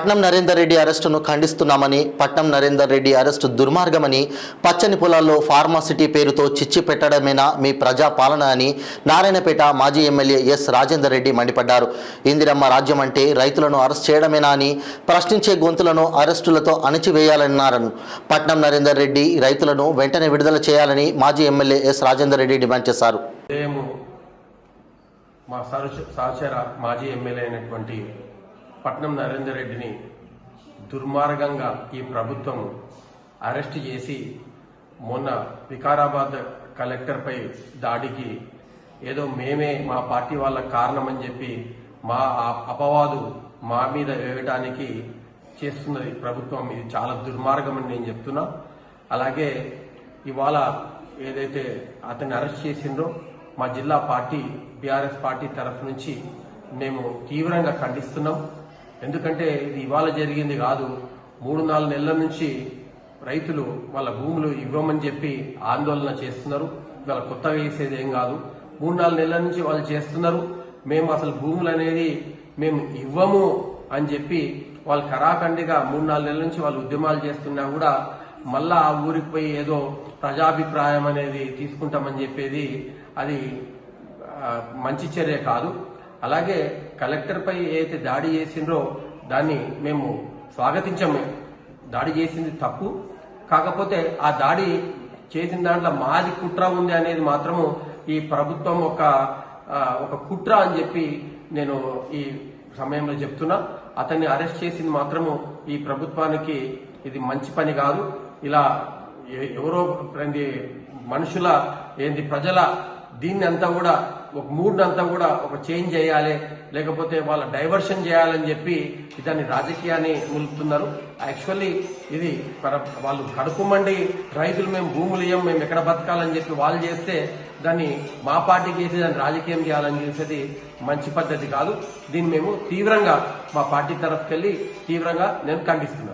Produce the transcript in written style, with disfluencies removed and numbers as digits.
పట్నం నరేందర్ రెడ్డి అరెస్టును ఖండిస్తున్నామని, పట్నం నరేందర్ రెడ్డి అరెస్టు దుర్మార్గమని, పచ్చని పొలాల్లో ఫార్మాసిటీ పేరుతో చిచ్చి పెట్టడమేనా మీ ప్రజా పాలన అని నారాయణపేట మాజీ ఎమ్మెల్యే ఎస్ రాజేందర్ రెడ్డి మండిపడ్డారు. ఇందిరమ్మ రాజ్యం అంటే రైతులను అరెస్ట్ చేయడమేనా అని ప్రశ్నించే గొంతులను అరెస్టులతో అణిచివేయాలన్నారు. పట్నం నరేందర్ రెడ్డి రైతులను వెంటనే విడుదల చేయాలని మాజీ MLA S Rajender Reddy demand చేశారు. మా సహచర మాజీ ఎమ్మెల్యే అయినటువంటి పట్నం నరేందర్ రెడ్డిని దుర్మార్గంగా ఈ ప్రభుత్వం అరెస్ట్ చేసి మొన్న వికారాబాద్ కలెక్టర్పై దాడికి ఏదో మేమే మా పార్టీ వాళ్ళ కారణమని చెప్పి మా అపవాదు మా మీద వేయడానికి చేస్తున్నది ప్రభుత్వం. ఇది చాలా దుర్మార్గమని నేను చెప్తున్నా. అలాగే ఇవాళ ఏదైతే అతన్ని అరెస్ట్ చేసిందో మా జిల్లా పార్టీ బీఆర్ఎస్ పార్టీ తరఫు నుంచి మేము తీవ్రంగా ఖండిస్తున్నాం. ఎందుకంటే ఇది ఇవాళ జరిగింది కాదు. 3-4 నెలల నుంచి రైతులు వాళ్ళ భూములు ఇవ్వమని చెప్పి ఆందోళన చేస్తున్నారు. ఇవాళ కొత్తగా వేసేది ఏం కాదు. 3-4 నెలల నుంచి వాళ్ళు చేస్తున్నారు. మేము అసలు భూములు అనేది మేము ఇవ్వము అని చెప్పి వాళ్ళు కరాఖండిగా 3-4 నెలల నుంచి వాళ్ళు ఉద్యమాలు చేస్తున్నా కూడా మళ్ళా ఆ ఊరికి పోయి ఏదో ప్రజాభిప్రాయం అనేది తీసుకుంటామని చెప్పేది అది మంచి చర్య కాదు. అలాగే కలెక్టర్ పై ఏదైతే దాడి చేసిండ్రో దాన్ని మేము స్వాగతించము. దాడి చేసింది తప్పు. కాకపోతే ఆ దాడి చేసిన దాంట్లో మాది కుట్ర ఉంది అనేది మాత్రము ఈ ప్రభుత్వం ఒక కుట్ర అని చెప్పి నేను ఈ సమయంలో చెప్తున్నా. అతన్ని అరెస్ట్ చేసింది మాత్రము ఈ ప్రభుత్వానికి ఇది మంచి పని కాదు. ఇలా ఎవరో మనుషుల ప్రజల దీన్ని అంతా కూడా ఒక మూడ్ అంతా కూడా ఒక చేంజ్ చేయాలి, లేకపోతే వాళ్ళ డైవర్షన్ చేయాలని చెప్పి దాన్ని రాజకీయాన్ని నిలుపుతున్నారు. యాక్చువల్లీ ఇది వాళ్ళు కడుపుమండి రైతులు మేము భూములు ఇయ్యం, మేము ఎక్కడ బతకాలని చెప్పి వాళ్ళు చేస్తే దాన్ని మా పార్టీకి వేసి దాన్ని రాజకీయం చేయాలని చేసేది మంచి పద్ధతి కాదు. దీన్ని మేము తీవ్రంగా మా పార్టీ తరఫుకెళ్ళి తీవ్రంగా నేను ఖండిస్తున్నాను.